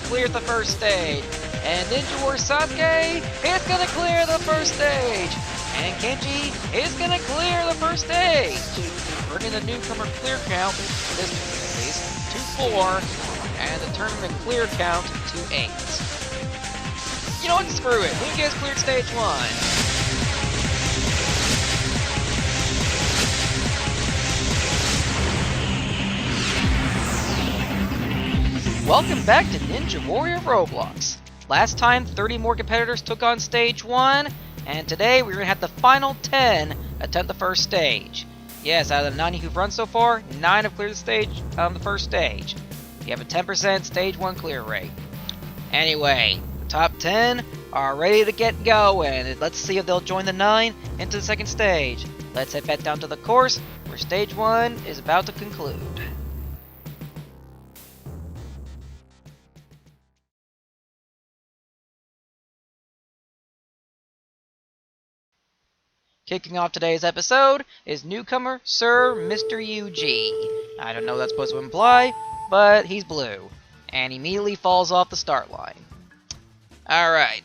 clears the first stage. And Ninja War Sasuke is gonna clear the first stage. And Kenji is gonna clear the first stage. Bringing the newcomer clear count, this at least, to 4, and the tournament clear count to 8. You know what? Screw it. Who gets cleared stage 1? Welcome back to Ninja Warrior Roblox. Last time, 30 more competitors took on stage 1, and today we're going to have the final 10 attempt the first stage. Yes, out of the 90 who've run so far, 9 have cleared the stage on the first stage. You have a 10% stage 1 clear rate. Anyway, the top 10 are ready to get going. Let's see if they'll join the 9 into the second stage. Let's head back down to the course, where stage 1 is about to conclude. Kicking off today's episode is newcomer Sir Mr. UG. I don't know what that's supposed to imply, but he's blue, and he immediately falls off the start line. Alright,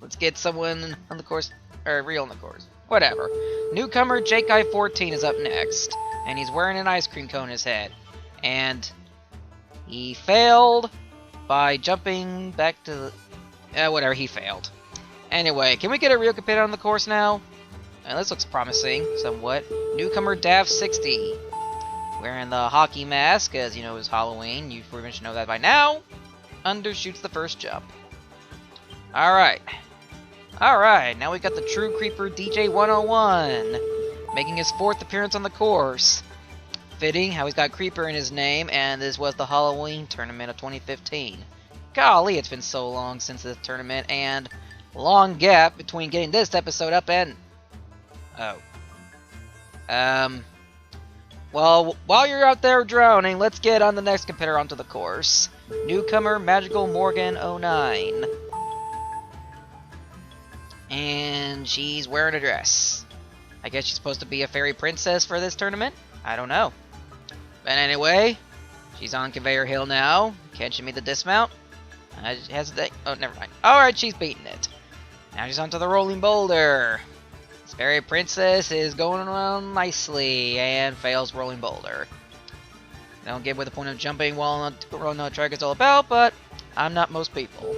let's get someone on the course, or real on the course. Whatever. Newcomer JKI14 is up next, and he's wearing an ice cream cone in his head. And he failed by jumping back to the... whatever, he failed. Anyway, can we get a real competitor on the course now? This looks promising, somewhat. Newcomer Dav60. Wearing the hockey mask, as you know is Halloween. You pretty much know that by now. Undershoots the first jump. Alright. Alright, now we got the True Creeper DJ101. Making his 4th appearance on the course. Fitting how he's got Creeper in his name, and this was the Halloween tournament of 2015. Golly, it's been so long since this tournament, and long gap between getting this episode up and... well, while you're out there drowning, let's get on the next competitor onto the course. Newcomer Magical Morgan 09. And she's wearing a dress. I guess she's supposed to be a fairy princess for this tournament? I don't know. But anyway, she's on Conveyor Hill now. Can she meet the dismount? I hesitate. Oh, never mind. Alright, she's beating it. Now she's onto the rolling boulder. This fairy princess is going around nicely and fails rolling boulder. I don't get what the point of jumping while on the track is all about, but I'm not most people.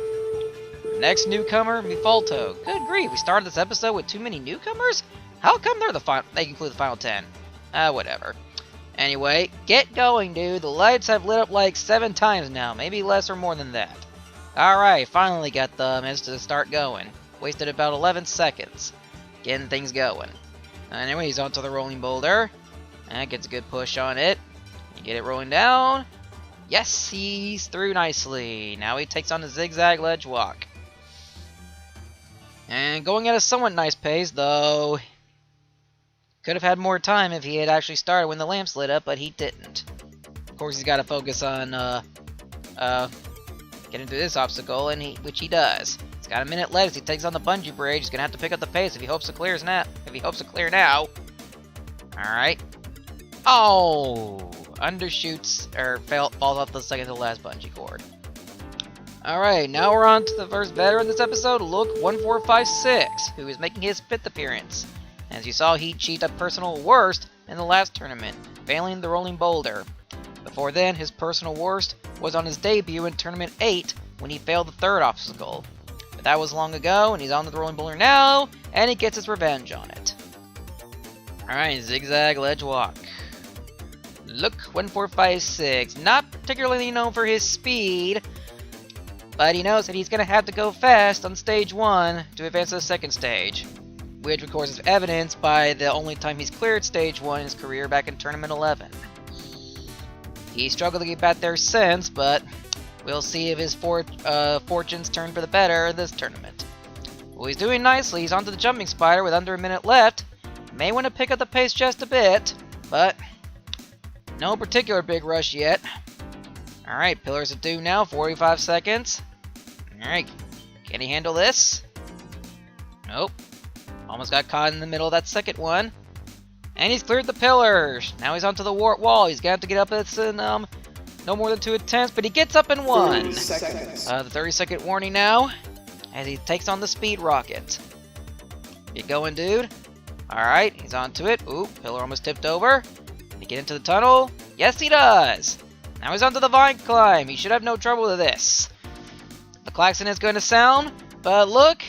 Next newcomer, Mifalto. Good grief, we started this episode with too many newcomers? How come they're the they conclude the final 10? Whatever. Anyway, get going, dude. The lights have lit up like 7 times now, maybe less or more than that. Alright, finally got the minutes to start going. Wasted about 11 seconds. Getting things going. Anyway, he's onto the rolling boulder. And gets a good push on it. You get it rolling down. Yes, he's through nicely. Now he takes on the zigzag ledge walk. And going at a somewhat nice pace, though. Could have had more time if he had actually started when the lamps lit up, but he didn't. Of course, he's got to focus on getting through this obstacle, and which he does. He's got a minute left as he takes on the bungee bridge. He's gonna have to pick up the pace if he hopes to clear now. All right. Oh, undershoots or falls off the second to last bungee cord. All right, now we're on to the first veteran this episode. Look, 1456, who is making his 5th appearance. As you saw, he achieved a personal worst in the last tournament, failing the rolling boulder. Before then, his personal worst was on his debut in Tournament 8 when he failed the 3rd obstacle. But that was long ago, and he's on the rolling boulder now, and he gets his revenge on it. Alright, zigzag ledge walk. Look, 1456, not particularly known for his speed, but he knows that he's going to have to go fast on stage 1 to advance to the second stage. Which, of course, is evidenced by the only time he's cleared stage 1 in his career back in Tournament 11. He struggled to get back there since, but we'll see if his fortunes turn for the better in this tournament. Well, he's doing nicely. He's onto the jumping spider with under a minute left. May want to pick up the pace just a bit, but no particular big rush yet. Alright, pillars are due now, 45 seconds. Alright, can he handle this? Nope. Almost got caught in the middle of that second one. And he's cleared the pillars. Now he's onto the wall. He's gonna have to get up this and no more than 2 attempts, but he gets up in 1. 30 seconds. The 30-second warning now, as he takes on the speed rocket. Get going, dude. Alright, he's onto it. Ooh, pillar almost tipped over. Can he get into the tunnel? Yes, he does! Now he's onto the vine climb. He should have no trouble with this. The klaxon is going to sound, but look,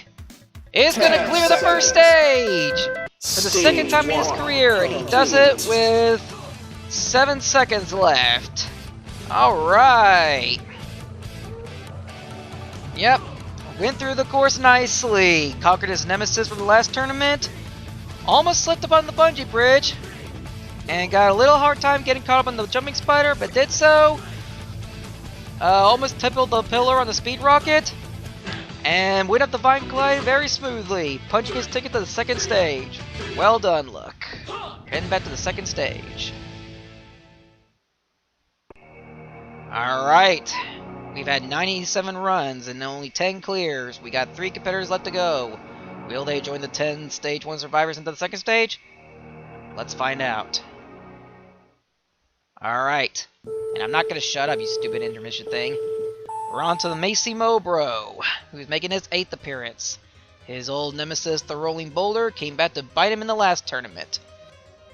it's going to clear the first stage! For the second time in his career, and he does it with 7 seconds left. Alright. Yep, went through the course nicely. Conquered his nemesis from the last tournament. Almost slipped up on the bungee bridge. And got a little hard time getting caught up on the jumping spider, but did so. Almost tippled the pillar on the speed rocket. And went up the vine climb very smoothly, punching his ticket to the second stage. Well done, Look. Heading back to the second stage. Alright. We've had 97 runs and only 10 clears. We got 3 competitors left to go. Will they join the 10 Stage 1 survivors into the second stage? Let's find out. Alright. And I'm not gonna shut up, you stupid intermission thing. We're on to the Macy Mobro, who's making his 8th appearance. His old nemesis, the Rolling Boulder, came back to bite him in the last tournament.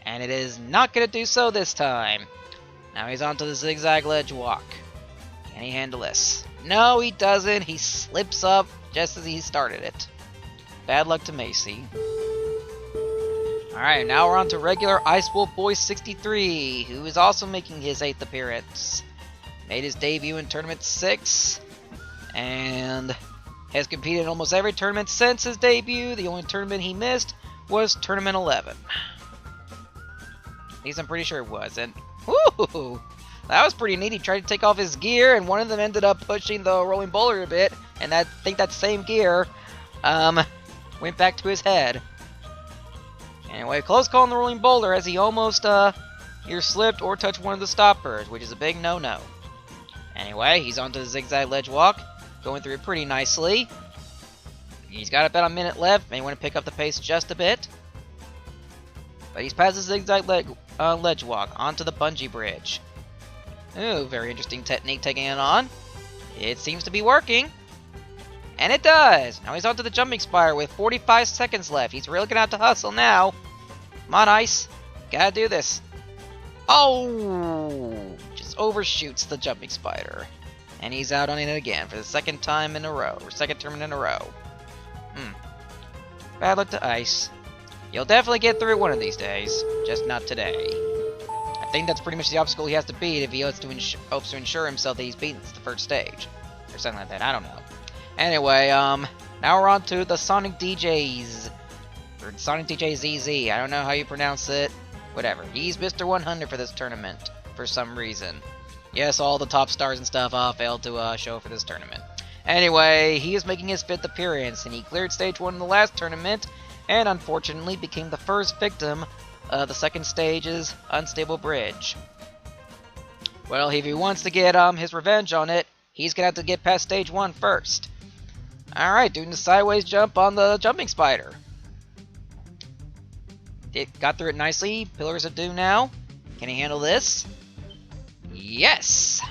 And it is not gonna do so this time. Now he's on to the zigzag ledge walk. Can he handle this? No, he doesn't. He slips up just as he started it. Bad luck to Macy. Alright, now we're on to regular Ice Wolf Boy 63, who is also making his 8th appearance. Made his debut in Tournament 6, and has competed in almost every tournament since his debut. The only tournament he missed was Tournament 11. At least I'm pretty sure it was, and whoo! That was pretty neat. He tried to take off his gear, and one of them ended up pushing the rolling boulder a bit, and I think that same gear went back to his head. Anyway, close call on the rolling boulder as he almost either slipped or touched one of the stoppers, which is a big no-no. Anyway, he's onto the zigzag ledge walk, going through it pretty nicely. He's got about a minute left, may want to pick up the pace just a bit. But he's past the zigzag ledge walk, onto the bungee bridge. Ooh, very interesting technique taking it on. It seems to be working. And it does! Now he's onto the jumping spire with 45 seconds left. He's really gonna have to hustle now. Come on, Ice. Gotta do this. Oh! Just overshoots the jumping spider. And he's out on it again for the second time in a row. Or second tournament in a row. Bad luck to Ice. You'll definitely get through one of these days. Just not today. I think that's pretty much the obstacle he has to beat if he hopes to ensure himself that he's beaten the first stage. Or something like that, I don't know. Anyway, now we're on to the Sonic DJs. Or Sonic DJ ZZ, I don't know how you pronounce it. Whatever, he's Mr. 100 for this tournament, for some reason. Yes, all the top stars and stuff failed to show for this tournament. Anyway, he is making his 5th appearance, and he cleared stage 1 in the last tournament, and unfortunately became the first victim of the second stage's unstable bridge. Well, if he wants to get his revenge on it, he's gonna have to get past stage 1 first. Alright, doing the sideways jump on the jumping spider. It got through it nicely. Pillars of Doom now. Can he handle this? Yes!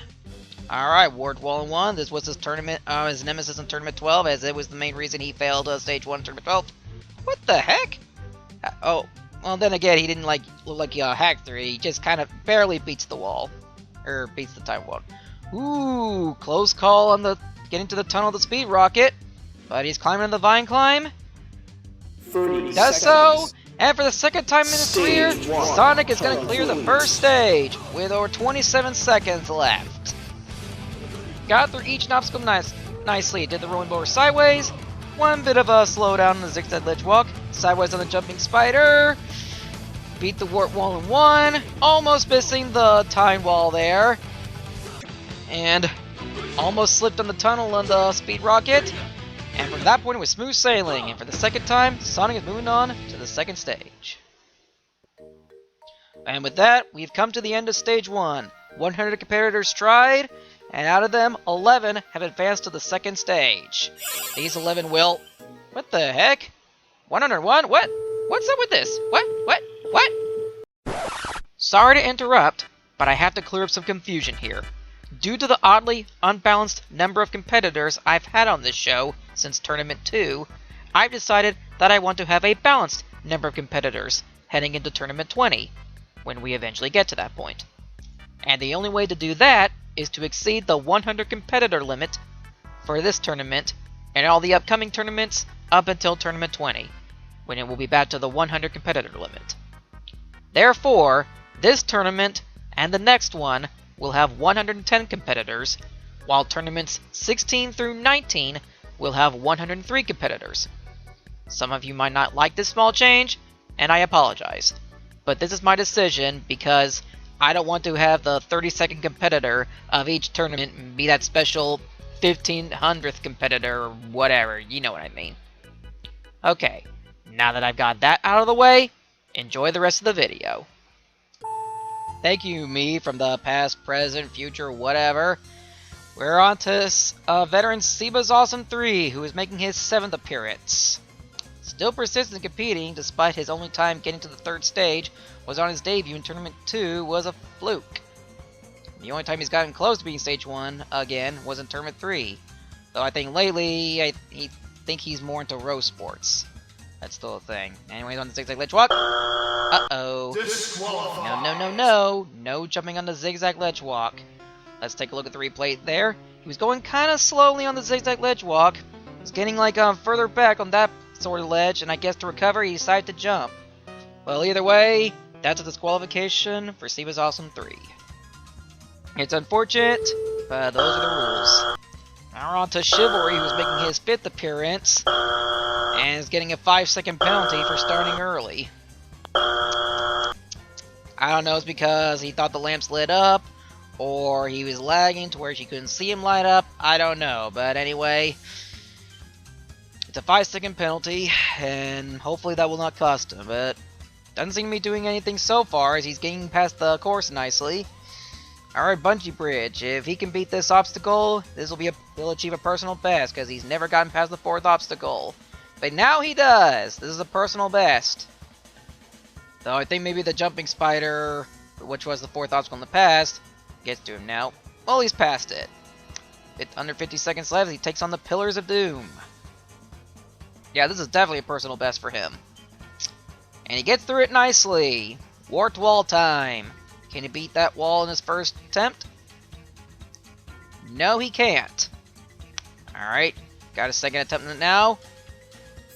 Alright, Ward Wall in 1. This was his tournament, his nemesis in Tournament 12, as it was the main reason he failed Stage 1 Tournament 12. What the heck? Oh, well then again, he didn't look like he hacked through it. He just kind of barely beats the wall. Or beats the time wall. Ooh, close call on the getting to the tunnel of the speed rocket. But he's climbing the vine climb. 30 Does so! And for the second time in his career, Sonic is going to clear the first stage with over 27 seconds left. Got through each obstacle nicely. Did the rolling boulder sideways. One bit of a slowdown on the zigzag ledge walk. Sideways on the jumping spider. Beat the warp wall in 1. Almost missing the time wall there. And almost slipped on the tunnel on the speed rocket. And from that point, it was smooth sailing. And for the second time, Sonic is moving on to the second stage. And with that, we've come to the end of stage 1. 100 competitors tried, and out of them, 11 have advanced to the second stage. These 11 will... What the heck? 101? What? What's up with this? What? Sorry to interrupt, but I have to clear up some confusion here. Due to the oddly unbalanced number of competitors I've had on this show since Tournament 2, I've decided that I want to have a balanced number of competitors heading into Tournament 20, when we eventually get to that point. And the only way to do that is to exceed the 100 competitor limit for this tournament and all the upcoming tournaments up until Tournament 20, when it will be back to the 100 competitor limit. Therefore, this tournament and the next one will have 110 competitors, while tournaments 16 through 19 will have 103 competitors. Some of you might not like this small change, and I apologize. But this is my decision because I don't want to have the 32nd competitor of each tournament be that special 1500th competitor or whatever, you know what I mean. Okay, now that I've got that out of the way, enjoy the rest of the video. Thank you, me from the past, present, future, whatever. We're on to veteran Seba's Awesome 3, who is making his 7th appearance. Still persistent in competing, despite his only time getting to the 3rd stage was on his debut in Tournament 2 was a fluke. The only time he's gotten close to being Stage 1 again was in Tournament 3. Though I think lately, I think he's more into row sports. That's still a thing. Anyways, on the zigzag ledge walk. Uh-oh. No jumping on the zigzag ledge walk. Let's take a look at the replay there. He was going kind of slowly on the zigzag ledge walk. He's getting like further back on that sort of ledge, and I guess to recover, he decided to jump. Well, either way, that's a disqualification for Seba's Awesome 3. It's unfortunate, but those are the rules. Now we're on to Chivalry, who's making his 5th appearance, and is getting a 5-second penalty for starting early. I don't know, it's because he thought the lamps lit up, or he was lagging to where she couldn't see him light up. I don't know, but anyway, it's a 5-second penalty, and hopefully that will not cost him, but doesn't seem to be doing anything so far, as he's getting past the course nicely. Alright, Bungee Bridge. If he can beat this obstacle, he'll achieve a personal best, because he's never gotten past the 4th obstacle. But now he does! This is a personal best. Though I think maybe the jumping spider, which was the 4th obstacle in the past, gets to him now. Well, he's past it. Under 50 seconds left, he takes on the Pillars of Doom. Yeah, this is definitely a personal best for him. And he gets through it nicely. Warped wall time. Can he beat that wall in his first attempt? No, he can't. Alright, got a second attempt now.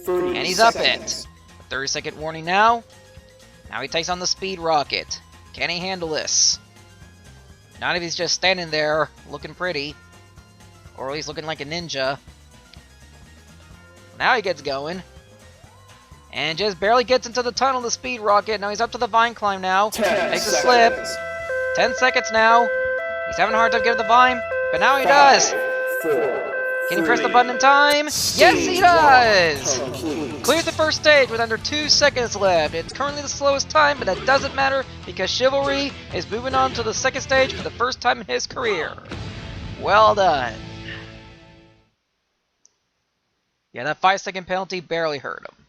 And he's up it. 30-second warning now. Now he takes on the speed rocket. Can he handle this? Not if he's just standing there looking pretty. Or at least looking like a ninja. Now he gets going. And just barely gets into the tunnel of the speed rocket. Now he's up to the vine climb now. Takes a slip. 10 seconds now. He's having a hard time getting the vine, but now he does. 4, Can he press the button in time? Yes, he does! Clears the first stage with under 2 seconds left. It's currently the slowest time, but that doesn't matter because Chivalry is moving on to the 2nd stage for the first time in his career. Well done. Yeah, that 5-second penalty barely hurt him.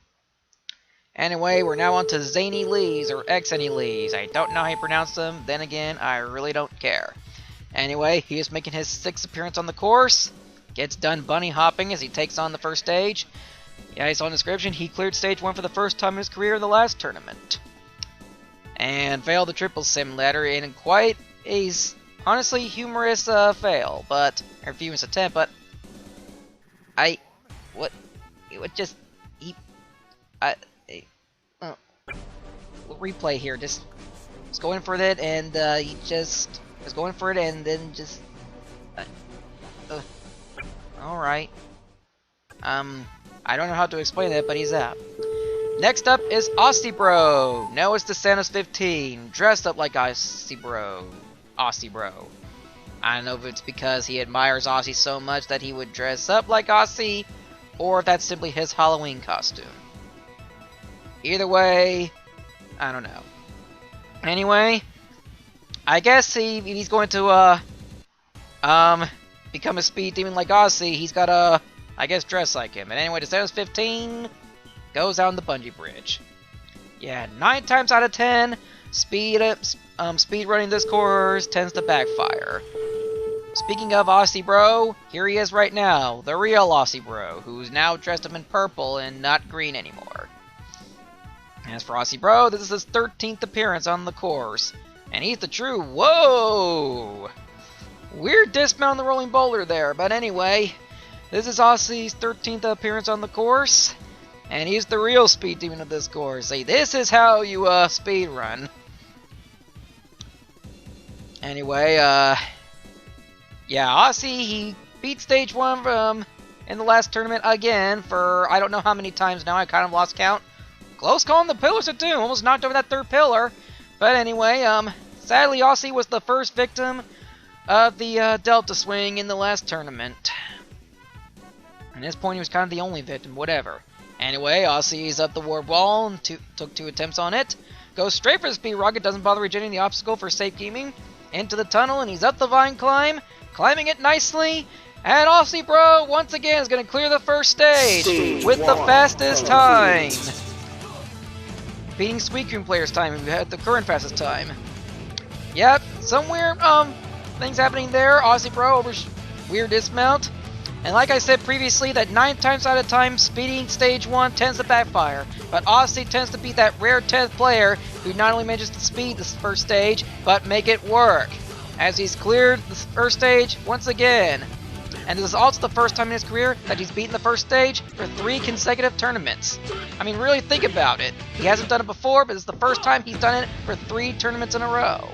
Anyway, we're now on to Zany Lees, or Xany Lees. I don't know how you pronounce them, then again, I really don't care. Anyway, he is making his 6th appearance on the course. Gets done bunny hopping as he takes on the first stage. Yeah, I saw in the description, he cleared stage 1 for the first time in his career in the last tournament. And failed the triple sim ladder in quite a, honestly, humorous fail, but, or humorous attempt, but, replay here, just was going for it, and he just was going for it, and then just alright. I don't know how to explain it, but he's out. Next up is Aussie Bro. No, it's DeSantis 15, dressed up like Aussie Bro. Aussie Bro. I don't know if it's because he admires Aussie so much that he would dress up like Aussie, or if that's simply his Halloween costume. Either way, I don't know. Anyway, I guess he's going to become a speed demon like Aussie. He's got to, I guess, dress like him. And anyway, DeSantis 15 goes down the bungee bridge. Yeah, 9 times out of 10, speed running this course tends to backfire. Speaking of Aussie Bro, here he is right now, the real Aussie Bro, who's now dressed up in purple and not green anymore. As for Aussie Bro, this is his 13th appearance on the course, and he's the true, whoa! Weird dismount on the rolling boulder there, but anyway, this is Aussie's 13th appearance on the course, and he's the real speed demon of this course. See, this is how you speed run. Anyway, yeah, Aussie, he beat stage 1 in the last tournament again for I don't know how many times now, I kind of lost count. Close call on the Pillars of Doom, almost knocked over that third pillar. But anyway, sadly Aussie was the first victim of the Delta Swing in the last tournament. At this point he was kind of the only victim, whatever. Anyway, Aussie's up the warp wall and took 2 attempts on it. Goes straight for the speed rocket, doesn't bother rejecting the obstacle for safe gaming. Into the tunnel, and he's up the vine climb, climbing it nicely. And Aussie Bro, once again, is going to clear the first stage with the fastest time. Beating Sweet Cream Player's time, who had the current fastest time. Yep, some weird things happening there. Aussie Bro over weird dismount. And like I said previously, that 9 times out of time, speeding stage 1 tends to backfire. But Aussie tends to be that rare 10th player who not only manages to speed this first stage, but make it work. As he's cleared the first stage once again. And this is also the first time in his career that he's beaten the first stage for 3 consecutive tournaments. I mean, really think about it. He hasn't done it before, but it's the first time he's done it for 3 tournaments in a row.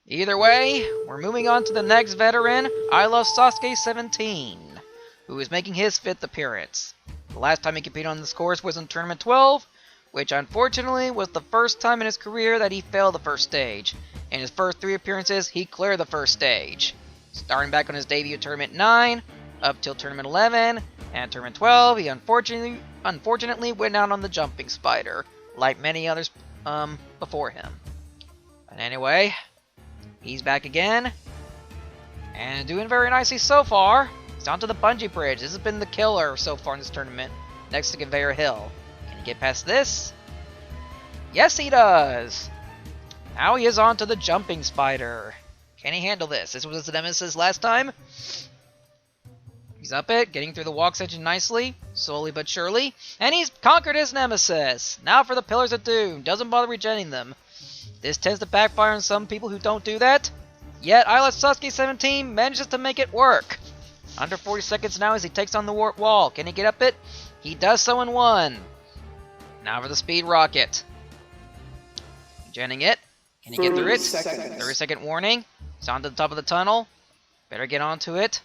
Either way, we're moving on to the next veteran, I Love Sasuke 17, who is making his 5th appearance. The last time he competed on this course was in Tournament 12, which unfortunately was the first time in his career that he failed the first stage. In his first 3 appearances, he cleared the first stage. Starting back on his debut Tournament 9, up till Tournament 11, and Tournament 12, he unfortunately went out on the jumping spider, like many others before him. But anyway, he's back again, and doing very nicely so far. He's onto the bungee bridge. This has been the killer so far in this tournament, next to Conveyor Hill. Can he get past this? Yes, he does! Now he is onto the jumping spider. Can he handle this? This was his nemesis last time. He's up it, getting through the walk section nicely, slowly but surely, and he's conquered his nemesis. Now for the Pillars of Doom. Doesn't bother rejecting them. This tends to backfire on some people who don't do that, yet I Love Sasuke 17 manages to make it work. Under 40 seconds now as he takes on the warp wall. Can he get up it? He does so in 1. Now for the speed rocket. Genning it. Can he get through it? 30-second warning. He's onto the top of the tunnel. Better get onto it.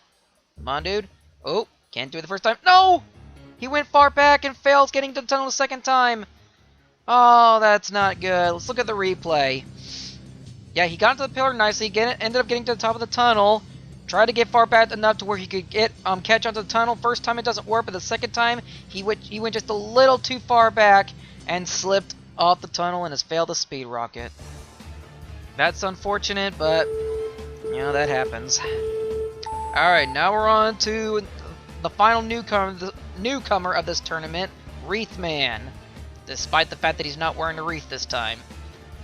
Come on, dude. Oh, can't do it the first time. No! He went far back and fails getting to the tunnel the second time. Oh, that's not good. Let's look at the replay. Yeah, he got into the pillar nicely. Ended up getting to the top of the tunnel. Tried to get far back enough to where he could get catch onto the tunnel. First time it doesn't work, but the second time he went just a little too far back and slipped off the tunnel and has failed the speed rocket. That's unfortunate, but you know that happens. All right, now we're on to the final newcomer of this tournament, Wreathman. Despite the fact that he's not wearing a wreath this time.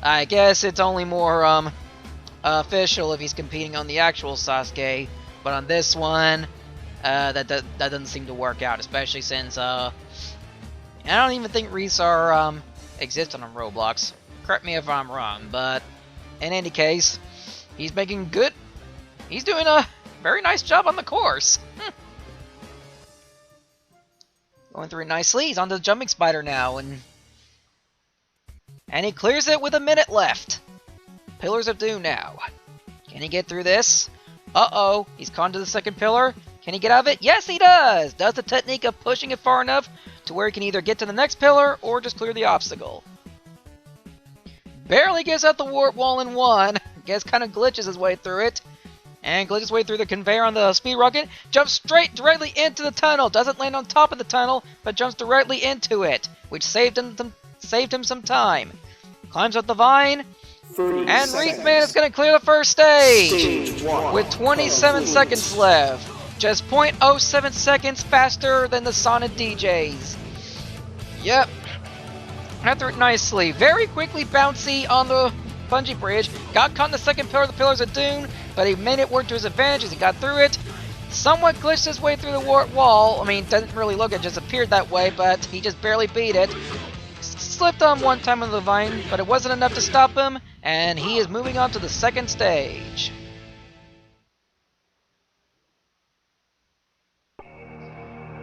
I guess it's only more official if he's competing on the actual Sasuke, but on this one, that doesn't seem to work out, especially since I don't even think wreaths are exist on Roblox. Correct me if I'm wrong, but in any case, he's making good. He's doing a very nice job on the course. Going through it nicely. He's onto the jumping spider now, and he clears it with a minute left. Pillars of Doom now. Can he get through this? Uh-oh, he's gone to the second pillar. Can he get out of it? Yes, he does! Does the technique of pushing it far enough to where he can either get to the next pillar or just clear the obstacle. Barely gets out the warp wall in 1. Guess kind of glitches his way through it. And glitches his way through the conveyor on the speed rocket. Jumps directly into the tunnel. Doesn't land on top of the tunnel, but jumps directly into it, which saved him some time. Climbs up the vine. And Wreathman is going to clear the first stage with 27 seconds left. Just 0.07 seconds faster than the Sonic DJs. Yep. Got through it nicely. Very quickly bouncy on the bungee bridge, got caught in the second pillar of the Pillars of Doom, but he made it work to his advantage as he got through it. Somewhat glitched his way through the wall. I mean, doesn't really look, it just appeared that way, but he just barely beat it. Slipped on one time on the vine, but it wasn't enough to stop him, and he is moving on to the second stage.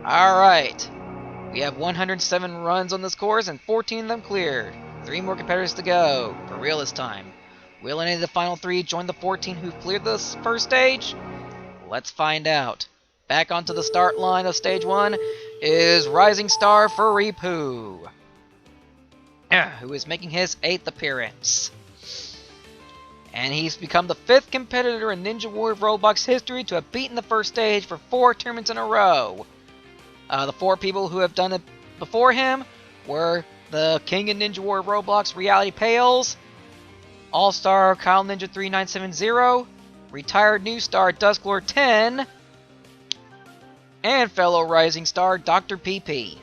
Alright, we have 107 runs on this course and 14 of them cleared. 3 more competitors to go, for real this time. Will any of the final 3 join the 14 who've cleared this first stage? Let's find out. Back onto the start line of stage 1 is Rising Star FreePoo, who is making his 8th appearance. And he's become the 5th competitor in Ninja Warrior Roblox history to have beaten the first stage for 4 tournaments in a row. The 4 people who have done it before him were the King of Ninja Warrior Roblox Reality Pales, All-Star Kyle Ninja 3970, retired new star Dusklord 10, and fellow Rising Star Dr. PP.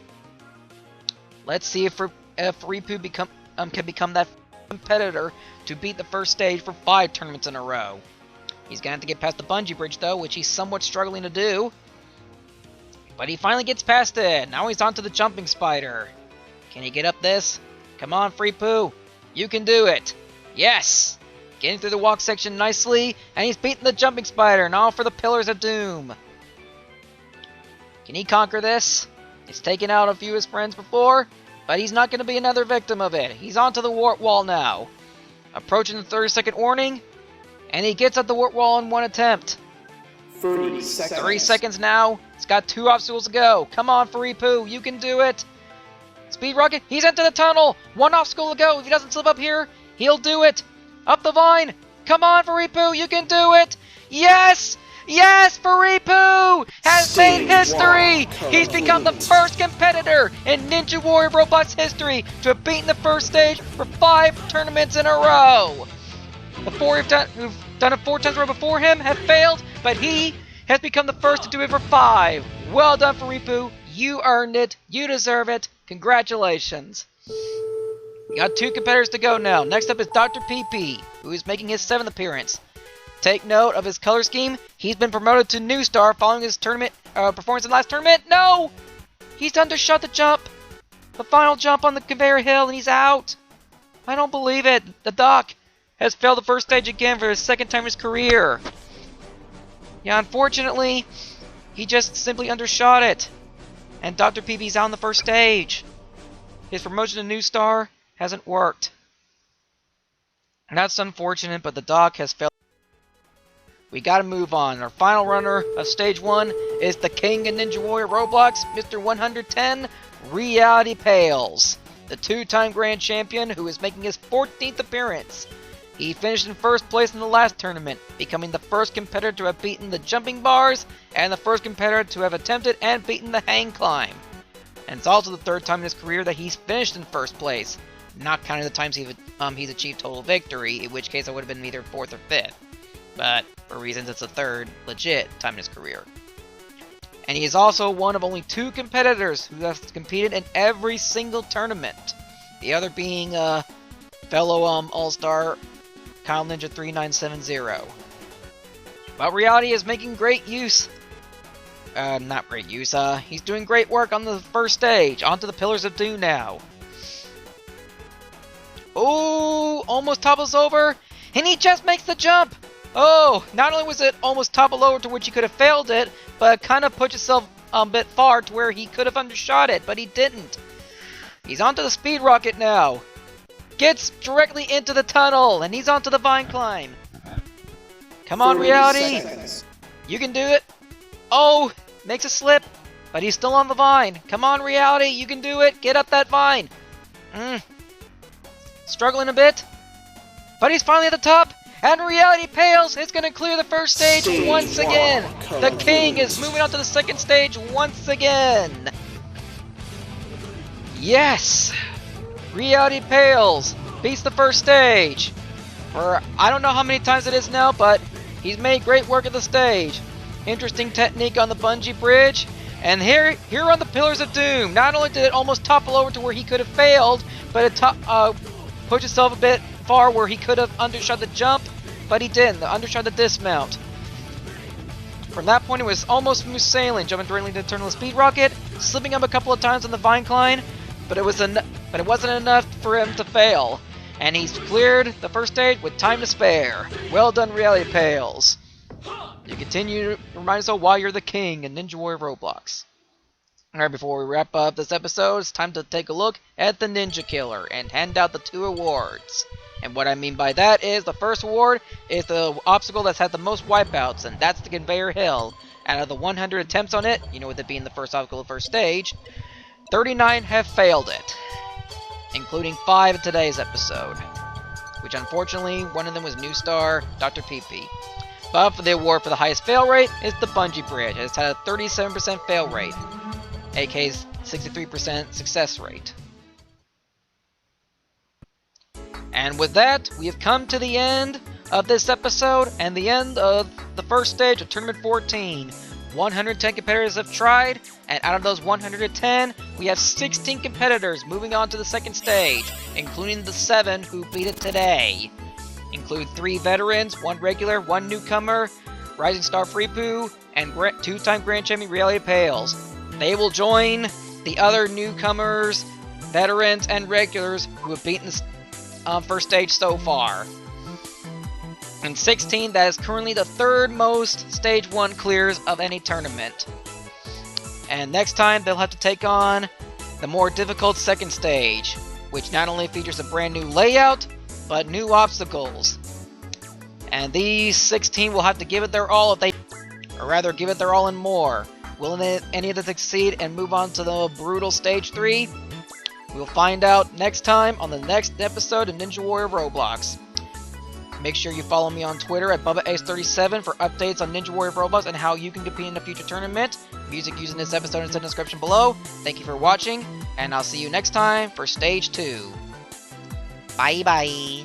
Let's see if FreePoo can become that competitor to beat the first stage for 5 tournaments in a row. He's going to have to get past the bungee bridge though, which he's somewhat struggling to do. But he finally gets past it. Now he's onto the jumping spider. Can he get up this? Come on, FreePoo. You can do it. Yes! Getting through the walk section nicely, and he's beaten the jumping spider. Now for the Pillars of Doom. Can he conquer this? He's taken out a few of his friends before, but he's not going to be another victim of it. He's onto the warp wall now. Approaching the 30-second warning, and he gets at the warp wall in 1 attempt. 30 seconds. 3 seconds now. It's got 2 obstacles to go. Come on, FreePoo. You can do it. Speed rocket. He's into the tunnel. 1 obstacle to go. If he doesn't slip up here, he'll do it. Up the vine. Come on, FreePoo. You can do it. Yes! Yes! FreePoo has made history! He's become the first competitor in Ninja Warrior Roblox history to have beaten the first stage for 5 tournaments in a row. The 4 who've done it 4 times in a row before him have failed, but he has become the first to do it for 5. Well done, FreePoo. You earned it. You deserve it. Congratulations. We got 2 competitors to go now. Next up is Dr. PP, who is making his 7th appearance. Take note of his color scheme. He's been promoted to New Star following his tournament performance in the last tournament. No! He's undershot the jump. The final jump on the conveyor hill, and he's out. I don't believe it. The doc has failed the first stage again for his 2nd time in his career. Yeah, unfortunately, he just simply undershot it. And Dr. PP's out on the first stage. His promotion to New Star hasn't worked. And that's unfortunate, but the doc has failed. We gotta move on. Our final runner of stage 1 is the King of Ninja Warrior Roblox, Mr. 110, Reality Pales, the 2-time Grand Champion who is making his 14th appearance. He finished in 1st place in the last tournament, becoming the first competitor to have beaten the jumping bars, and the first competitor to have attempted and beaten the hang climb. And it's also the 3rd time in his career that he's finished in 1st place, not counting the times he's achieved total victory, in which case it would have been either 4th or 5th. But for reasons it's the 3rd legit time in his career. And he is also one of only 2 competitors who has competed in every single tournament. The other being fellow All-Star Kyle Ninja 3970. But Reality is making great use. Not great use. He's doing great work on the first stage. Onto the Pillars of Doom now. Oh, almost topples over, and he just makes the jump. Oh, not only was it almost toppled over to which he could have failed it, but kind of pushed himself a bit far to where he could have undershot it, but he didn't. He's onto the speed rocket now. Gets directly into the tunnel, and he's onto the vine climb. Come on, Reality. Seconds. You can do it. Oh, makes a slip, but he's still on the vine. Come on, Reality. You can do it. Get up that vine. Struggling a bit, but he's finally at the top. And Reality Pales is going to clear the first stage once again. The King is moving on to the 2nd stage once again. Yes! Reality Pales beats the first stage. For I don't know how many times it is now, but he's made great work of the stage. Interesting technique on the bungee bridge. And here on the Pillars of Doom, not only did it almost topple over to where he could have failed, but it pushed itself a bit far where he could have undershot the jump, but he didn't. Undershot the dismount. From that point, it was almost smooth sailing, jumping directly into the Eternal Speed Rocket, slipping up a couple of times on the Vine Climb, but it wasn't enough for him to fail. And he's cleared the first stage with time to spare. Well done, Reality Pales. You continue to remind us why you're the king in Ninja Warrior Roblox. Alright, before we wrap up this episode, it's time to take a look at the Ninja Killer and hand out the 2 awards. And what I mean by that is, the first award is the obstacle that's had the most wipeouts, and that's the Conveyor Hill. Out of the 100 attempts on it, you know, with it being the first obstacle of the first stage, 39 have failed it, including 5 in today's episode, which unfortunately, one of them was new star Dr. PP. But for the award for the highest fail rate is the Bungee Bridge. It's had a 37% fail rate, AK's 63% success rate. And with that, we have come to the end of this episode and the end of the first stage of Tournament 14. 110 competitors have tried, and out of those 110, we have 16 competitors moving on to the second stage, including the 7 who beat it today. Include 3 veterans, 1 regular, 1 newcomer, Rising Star FreePoo, and 2-time Grand Champion Reality Pales. They will join the other newcomers, veterans, and regulars who have beaten the first stage so far. And 16, that is currently the 3rd most Stage 1 clears of any tournament. And next time, they'll have to take on the more difficult second stage, which not only features a brand new layout, but new obstacles. And these 16 will have to give it their all if they, or rather give it their all and more. Will any of them succeed and move on to the brutal Stage 3? We'll find out next time on the next episode of Ninja Warrior Roblox. Make sure you follow me on Twitter at BubbaAce37 for updates on Ninja Warrior Roblox and how you can compete in a future tournament. Music used in this episode is in the description below. Thank you for watching, and I'll see you next time for Stage 2. Bye bye.